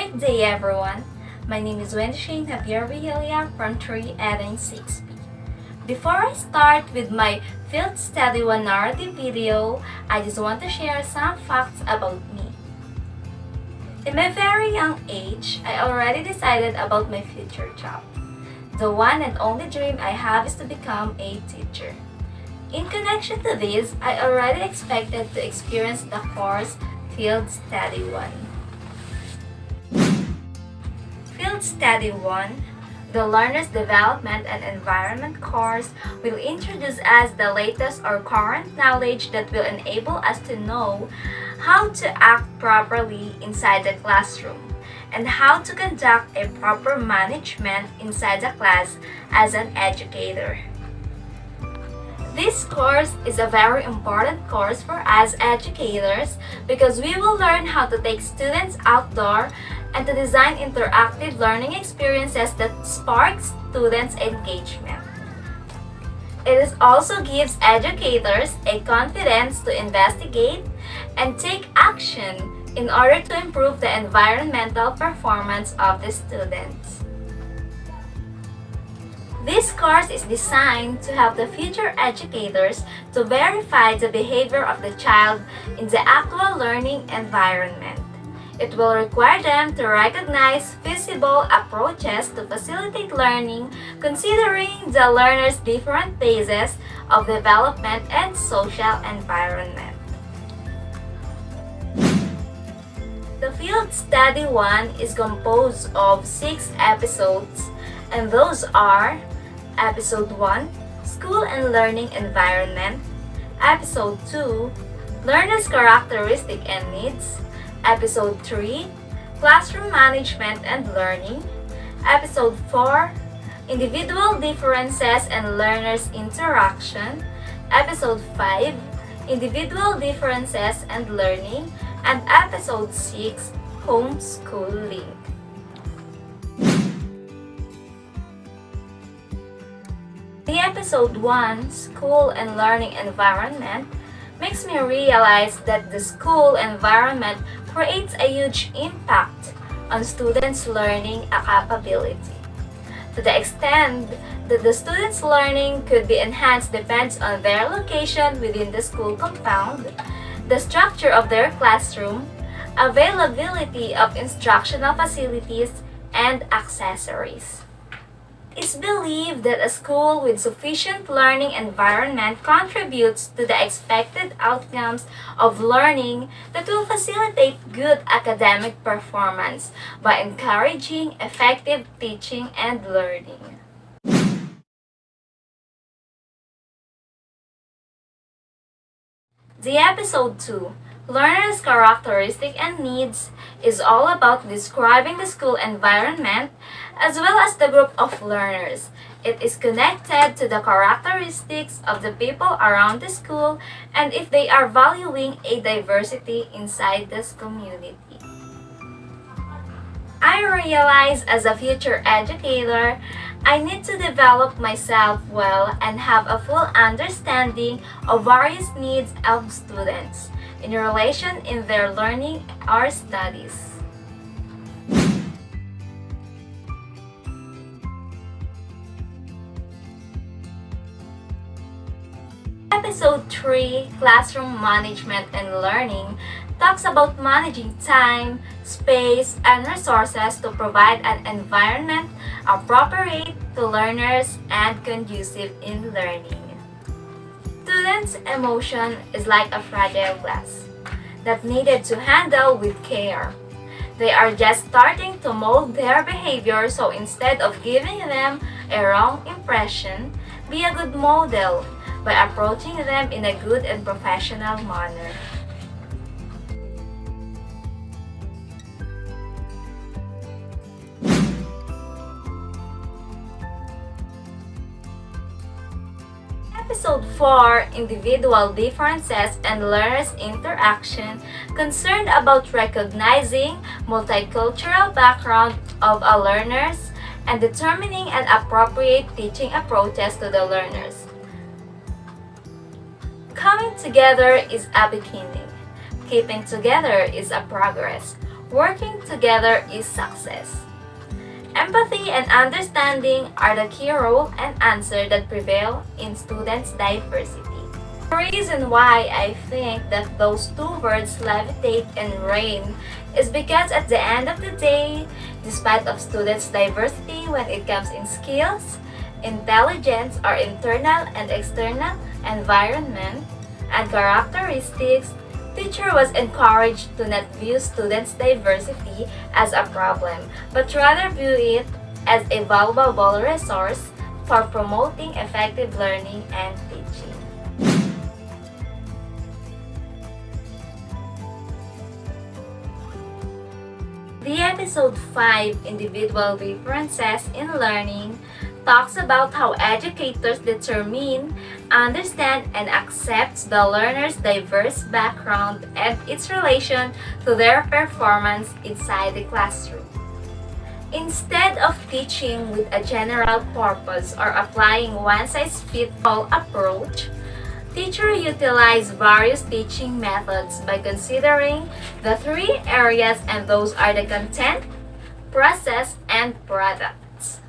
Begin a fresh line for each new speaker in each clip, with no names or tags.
Perfect day, everyone! My name is Wendy Shane Javier Vigilia from 3 Adding 6B. Before I start with my Field Study 1 narrative video, I just want to share some facts about me. In my very young age, I already decided about my future job. The one and only dream I have is to become a teacher. In connection to this, I already expected to experience the course Field Study 1. Field Study 1, the Learner's Development and Environment course, will introduce us the latest or current knowledge that will enable us to know how to act properly inside the classroom and how to conduct a proper management inside the class as an educator. This course is a very important course for us educators because we will learn how to take students outdoor and to design interactive learning experiences that spark students' engagement. It also gives educators a confidence to investigate and take action in order to improve the environmental performance of the students. This course is designed to help the future educators to verify the behavior of the child in the actual learning environment. It will require them to recognize feasible approaches to facilitate learning considering the learner's different phases of development and social environment. The Field Study 1 is composed of 6 episodes, and those are Episode 1, School and Learning Environment. Episode 2, Learner's Characteristic and Needs. Episode 3, Classroom Management and Learning. Episode 4, Individual Differences and Learners' Interaction. Episode 5, Individual Differences and Learning. And Episode 6, Homeschooling. The Episode 1, School and Learning Environment, makes me realize that the school environment creates a huge impact on students' learning capability. To the extent that the students' learning could be enhanced depends on their location within the school compound, the structure of their classroom, availability of instructional facilities, and accessories. It's believed that a school with sufficient learning environment contributes to the expected outcomes of learning that will facilitate good academic performance by encouraging effective teaching and learning. The Episode 2, Learner's Characteristic and Needs, is all about describing the school environment as well as the group of learners. It is connected to the characteristics of the people around the school and if they are valuing a diversity inside this community. I realize as a future educator, I need to develop myself well and have a full understanding of various needs of students in relation in their learning or studies. Episode 3, Classroom Management and Learning, talks about managing time, space, and resources to provide an environment appropriate to learners and conducive in learning. Students' emotion is like a fragile glass that needed to handle with care. They are just starting to mold their behavior, so instead of giving them a wrong impression, be a good model by approaching them in a good and professional manner. Episode 4, Individual Differences and Learners' Interaction, concerned about recognizing multicultural background of our learners and determining an appropriate teaching approaches to the learners. Coming together is a beginning. Keeping together is a progress. Working together is success. Empathy and understanding are the key role and answer that prevail in students' diversity. The reason why I think that those two words levitate and reign is because at the end of the day, despite of students' diversity when it comes in skills, intelligence, or internal and external environment and characteristics, teacher was encouraged to not view students' diversity as a problem, but rather view it as a valuable resource for promoting effective learning and teaching. The episode 5, Individual Differences in Learning, talks about how educators determine, understand, and accept the learner's diverse background and its relation to their performance inside the classroom. Instead of teaching with a general purpose or applying one-size-fits-all approach, teachers utilize various teaching methods by considering the three areas, and those are the content, process, and products.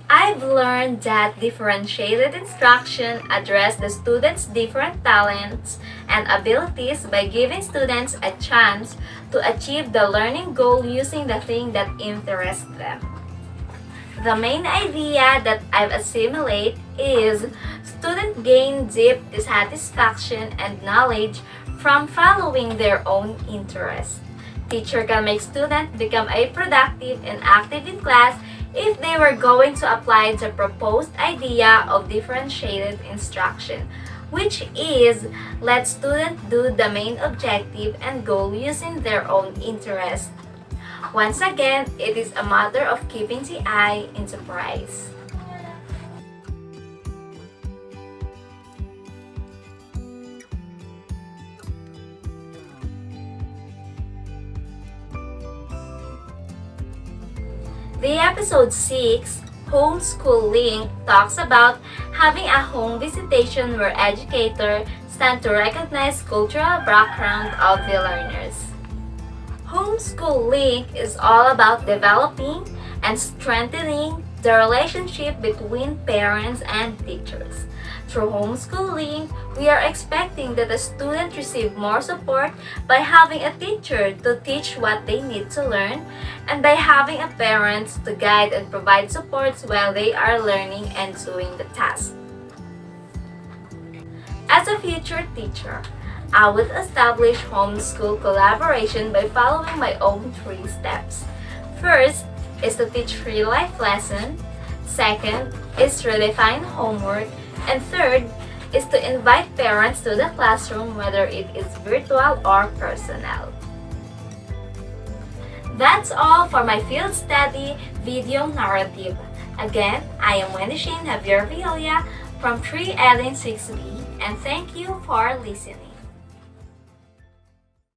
I've learned that differentiated instruction addresses the students' different talents and abilities by giving students a chance to achieve the learning goal using the thing that interests them. The main idea that I've assimilated is students gain deep satisfaction and knowledge from following their own interests. Teacher can make students become a productive and active in class if they were going to apply the proposed idea of differentiated instruction, which is let students do the main objective and goal using their own interest. Once again, it is a matter of keeping the eye in the prize. The episode 6, Homeschool Link, talks about having a home visitation where educators stand to recognize cultural background of the learners. Homeschool Link is all about developing and strengthening the relationship between parents and teachers. Through Homeschool Link, we are expecting that the students receive more support by having a teacher to teach what they need to learn, and by having a parent to guide and provide supports while they are learning and doing the task. As a future teacher, I would establish homeschool collaboration by following my own 3 steps. First is to teach real-life lessons. Second is to redefine homework. And third is to invite parents to the classroom, whether it is virtual or personal. That's all for my field study video narrative. Again, I am Wendy Shane Javier Villa from 3 Ellen 6B, and thank you for listening.